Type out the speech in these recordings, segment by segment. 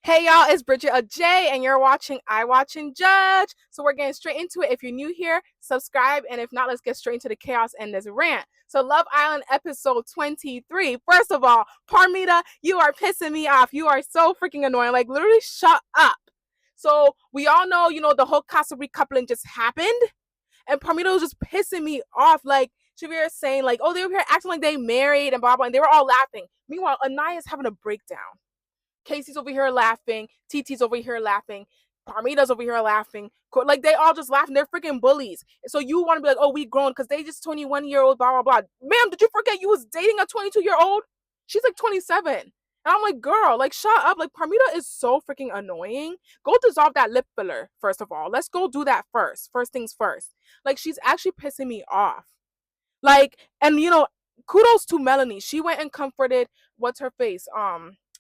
Hey y'all, it's Bridget a J, and you're watching I Watch and Judge. So we're getting straight into it. If you're new here, subscribe, and if not, let's get straight into the chaos and this rant. So Love Island episode 23. First of all, Parmita, you are pissing me off. You are so freaking annoying. Like literally, shut up. So we all know, the whole Casa recoupling just happened, and Parmita was just pissing me off. Like she was saying, like, oh, they were here acting like they married and blah blah, and they were all laughing. Meanwhile, Anaya's having a breakdown. Casey's over here laughing. TT's over here laughing. Parmita's over here laughing. Like they all just laughing. They're freaking bullies. So you want to be like, oh, we grown because they just 21-year-old, blah, blah, blah. Ma'am, did you forget you was dating a 22-year-old? She's like 27. And I'm like, girl, like, shut up. Like, Parmita is so freaking annoying. Go dissolve that lip filler, first of all. Let's go do that first. First things first. Like, she's actually pissing me off. Like, and kudos to Melanie. She went and comforted, what's her face?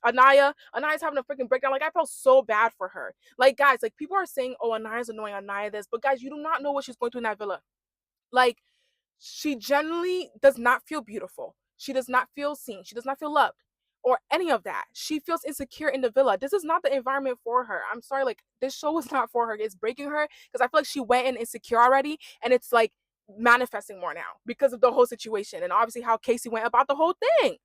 Anaya's having a freaking breakdown. Like, I felt so bad for her. Like, guys, like, people are saying, oh, Anaya's annoying, Anaya this, but guys, you do not know what she's going through in that villa. Like, she generally does not feel beautiful. She does not feel seen. She does not feel loved or any of that. She feels insecure in the villa. This is not the environment for her. I'm sorry, like, this show is not for her. It's breaking her because I feel like she went in insecure already, and it's like manifesting more now because of the whole situation and obviously how Casey went about the whole thing.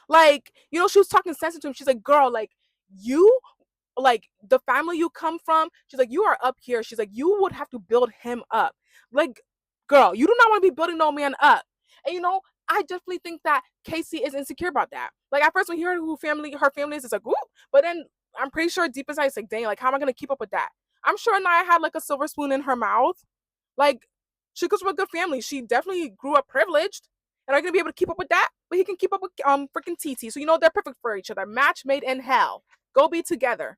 Like, she was talking sense to him. She's like, girl, like, you, like, the family you come from, she's like, you are up here. She's like, you would have to build him up. Like, girl, you do not want to be building no man up. And I definitely think that Casey is insecure about that. Like, at first when he heard who her family is, it's like, ooh. But then I'm pretty sure deep inside it's like, dang, like, how am I gonna keep up with that? I'm sure Naya had like a silver spoon in her mouth. Like, she comes from a good family. She definitely grew up privileged. And are you gonna be able to keep up with that? But he can keep up with freaking TT. So they're perfect for each other. Match made in hell. Go be together.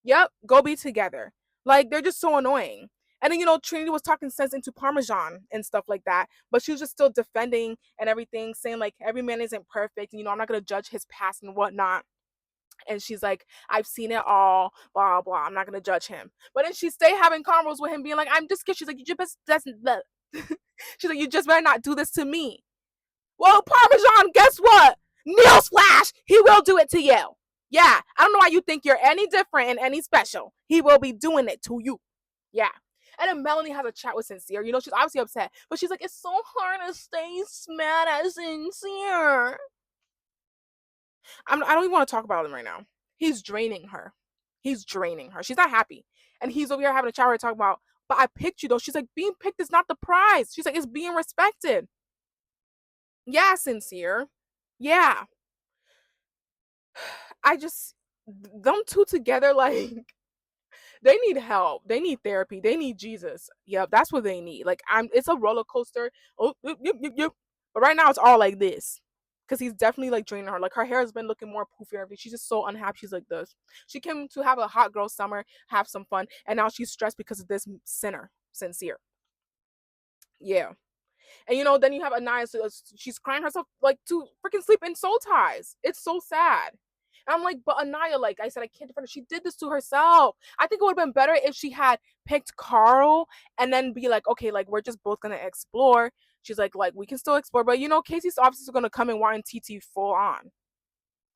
Yep, go be together. Like, they're just so annoying. And then Trinity was talking sense into Parmesan and stuff like that, but she was just still defending and everything, saying like every man isn't perfect. I'm not gonna judge his past and whatnot. And she's like, I've seen it all, blah blah. I'm not gonna judge him. But then she stay having convos with him, being like, I'm just scared. She's like, you just doesn't. She's like, you just better not do this to me. Well, Parmesan, guess what? Newsflash, he will do it to you. Yeah, I don't know why you think you're any different and any special. He will be doing it to you. Yeah. And then Melanie has a chat with Sincere. She's obviously upset, but she's like, it's so hard to stay mad at Sincere. I don't even want to talk about him right now. He's draining her. He's draining her. She's not happy. And he's over here having a chat with her talking about, but I picked you though. She's like, being picked is not the prize. She's like, it's being respected. Yeah, Sincere. Yeah. I just, them two together, like, they need help. They need therapy. They need Jesus. Yeah, that's what they need. Like, it's a roller coaster. Oh, yep, yep, yep, yep. But right now it's all like this. Because he's definitely like draining her. Like, her hair has been looking more poofy and everything. She's just so unhappy. She's like this. She came to have a hot girl summer, have some fun, and now she's stressed because of this sinner, Sincere. Yeah. And then you have Anaya, so she's crying herself like to freaking sleep in soul ties. It's so sad. And I'm like, but Anaya, like I said, I can't defend her. She did this to herself. I think it would have been better if she had picked Carl and then be like, okay, like, we're just both gonna explore. She's like we can still explore, but Casey's obviously gonna come and want TT full on.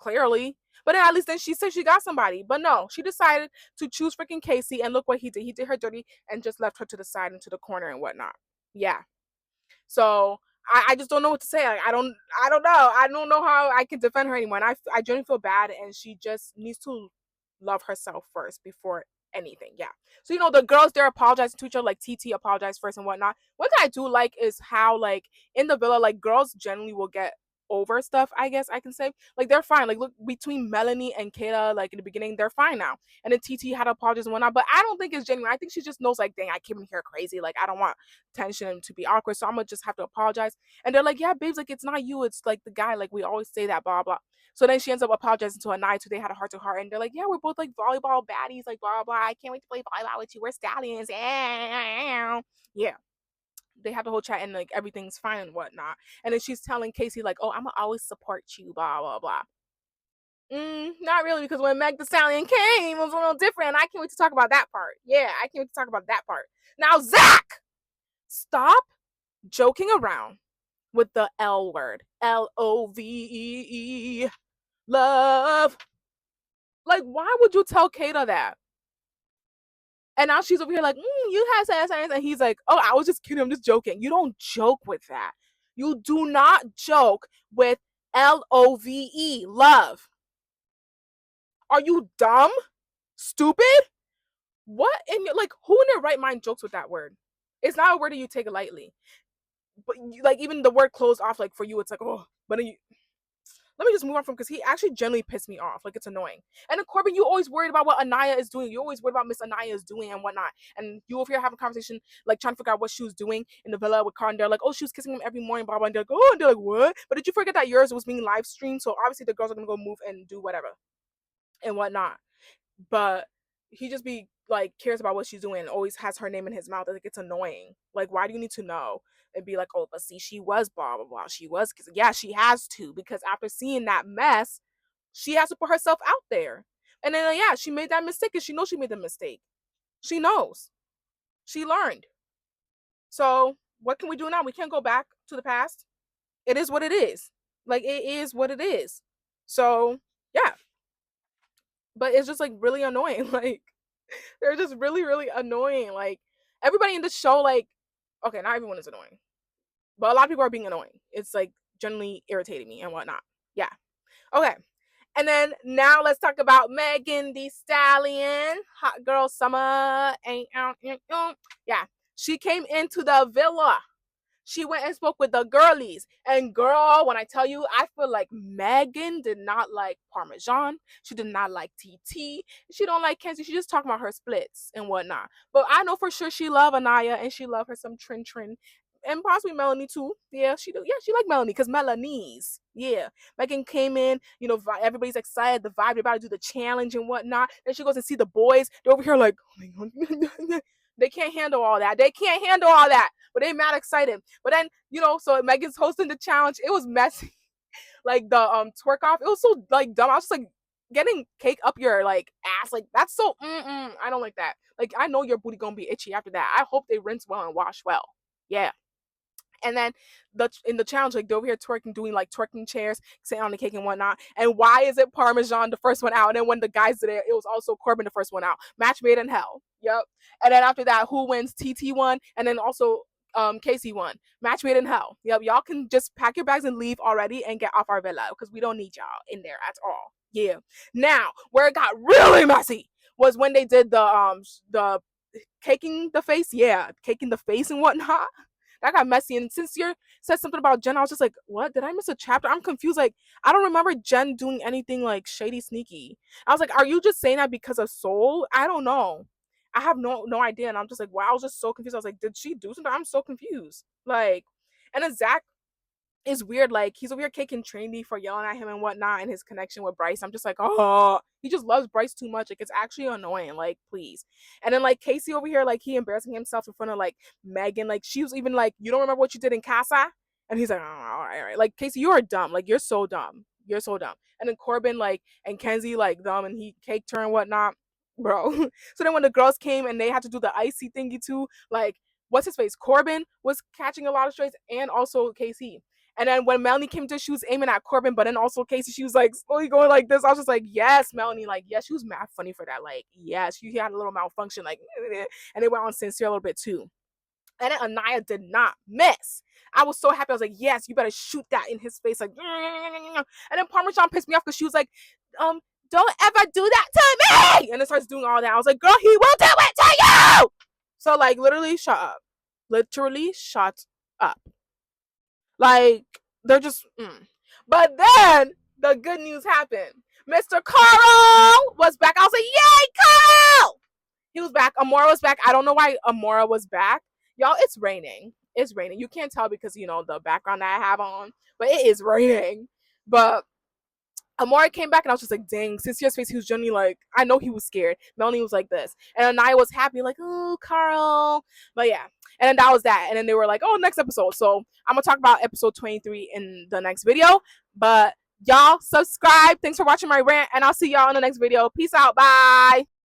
Clearly. But then at least then she said she got somebody. But no, she decided to choose freaking Casey, and look what he did. He did her dirty and just left her to the side into the corner and whatnot. Yeah. So I just don't know what to say. Like, I don't know. I don't know how I can defend her anymore. And I genuinely feel bad, and she just needs to love herself first before anything. Yeah. So the girls, they're apologizing to each other, like TT apologized first and whatnot. One thing I do like is how, like, in the villa, like, girls generally will get over stuff, I guess I can say. Like, they're fine. Like, look, between Melanie and Kayla, like, in the beginning, they're fine now. And then TT had apologies and whatnot, but I don't think it's genuine. I think she just knows, like, dang, I came in here crazy. Like, I don't want tension to be awkward, so I'm gonna just have to apologize. And they're like, yeah, babes, like, it's not you, it's like the guy. Like, we always say that, blah blah. So then she ends up apologizing to Anaya too. They had a heart to heart, and they're like, yeah, we're both like volleyball baddies, like blah blah. I can't wait to play volleyball with you. We're stallions. Yeah. They have the whole chat and like everything's fine and whatnot. And then she's telling Casey like, oh, I'm gonna always support you, blah blah blah. Not really, because when Meg the Stallion came, it was a little different. I can't wait to talk about that part. Yeah, I can't wait to talk about that part. Now, Zach, stop joking around with the L word. Love. Love. Like, why would you tell Kata that? And now she's over here like, you have sex, and he's like, oh, I was just kidding, I'm just joking. You don't joke with that. You do not joke with LOVE, love. Are you dumb? Stupid? What in your, like, who in their right mind jokes with that word? It's not a word that you take lightly. But you, like, even the word closed off, like for you, it's like, oh, but you, let me just move on from, because he actually generally pissed me off. Like, it's annoying. And then Corbin, you always worried about what Anaya is doing. You always worried about Miss Anaya is doing and whatnot. And you over here having a conversation, like trying to figure out what she was doing in the villa with Carl. And they're like, oh, she was kissing him every morning, blah blah. And they're like, oh, and they're like, what? But did you forget that yours was being live streamed? So obviously the girls are gonna go move and do whatever and whatnot. But he just be like cares about what she's doing and always has her name in his mouth. Like, it's annoying. Like, why do you need to know? And be like, oh, but see, she was blah blah blah. She was, yeah, she has to, because after seeing that mess, she has to put herself out there. And then yeah, she made that mistake, and she knows she made the mistake. She knows. She learned. So what can we do now? We can't go back to the past. It is what it is. Like, it is what it is. So yeah. But it's just like really annoying. Like, they're just really, really annoying. Like, everybody in the show, like, okay, not everyone is annoying, but a lot of people are being annoying. It's like generally irritating me and whatnot. Yeah. Okay. And then now let's talk about Megan Thee Stallion. Hot girl summer. Yeah. She came into the villa. She went and spoke with the girlies. And girl, when I tell you, I feel like Megan did not like Parmesan. She did not like TT. She don't like Kenzie. She just talking about her splits and whatnot. But I know for sure she love Anaya, and she love her some Trin Trin. And possibly Melanie too. Yeah, she do. Yeah, she like Melanie because Melanie's. Yeah. Megan came in, you know, everybody's excited, the vibe, they're about to do the challenge and whatnot. Then she goes and see the boys. They're over here like, oh my God. They can't handle all that. They can't handle all that. But they mad excited. But then, you know, so Megan's hosting the challenge. It was messy. Like the twerk off. It was so like dumb. I was just like, getting cake up your like ass. Like, that's so I don't like that. Like, I know your booty gonna be itchy after that. I hope they rinse well and wash well. Yeah. And then in the challenge, like, they're over here twerking, doing like twerking chairs, sitting on the cake and whatnot. And why is it Parmesan the first one out? And then when the guys did it, it was also Corbin the first one out. Match made in hell. Yep. And then after that, who wins? TT won, and then also Casey won. Match made in hell. Yep. Y'all can just pack your bags and leave already and get off our villa, because we don't need y'all in there at all. Yeah. Now, where it got really messy was when they did the caking the face. Yeah, caking the face and whatnot. That got messy. And since you said something about Jen, I was just like, what? Did I miss a chapter? I'm confused. Like, I don't remember Jen doing anything like shady, sneaky. I was like, are you just saying that because of Soul? I don't know. I have no idea. And I'm just like, wow, I was just so confused. I was like, did she do something? I'm so confused. Like, and then Zach is weird. Like, he's over here kicking Trinity for yelling at him and whatnot, and his connection with Bryce. I'm just like, oh, he just loves Bryce too much. Like, it's actually annoying. Like, please. And then like Casey over here, like, he embarrassing himself in front of like Megan. Like, she was even like, you don't remember what you did in Casa? And he's like, oh, all right. Like, Casey, you are dumb. Like, you're so dumb. You're so dumb. And then Corbin, like, and Kenzie, like, dumb, and he caked her and whatnot. Bro. So then when the girls came and they had to do the icy thingy too, like, what's his face? Corbin was catching a lot of strays, and also Casey. And then when Melanie came to, she was aiming at Corbin, but then also Casey, she was like slowly going like this. I was just like, yes, Melanie, like, yes, she was mad funny for that. Like, yes, she had a little malfunction, like, and it went on sincere a little bit too. And then Anaya did not miss. I was so happy. I was like, yes, you better shoot that in his face. Like, and then Parmesan pissed me off because she was like, don't ever do that to me. And then starts doing all that. I was like, girl, he will do it to you. So, like, literally shut up. Literally shut up. Like, they're just But then the good news happened. Mr. Carl was back. I was like, yay, Carl! He was back. Amora was back. I don't know why Amora was back. Y'all, it's raining. It's raining. You can't tell because, you know, the background that I have on, but it is raining. But Amora came back and I was just like, dang, Sincere's face, he was genuinely like, I know he was scared. Melanie was like this. And Anaya was happy, like, oh, Carl. But yeah. And then that was that. And then they were like, oh, next episode. So I'm going to talk about episode 23 in the next video. But y'all, subscribe. Thanks for watching my rant. And I'll see y'all in the next video. Peace out. Bye.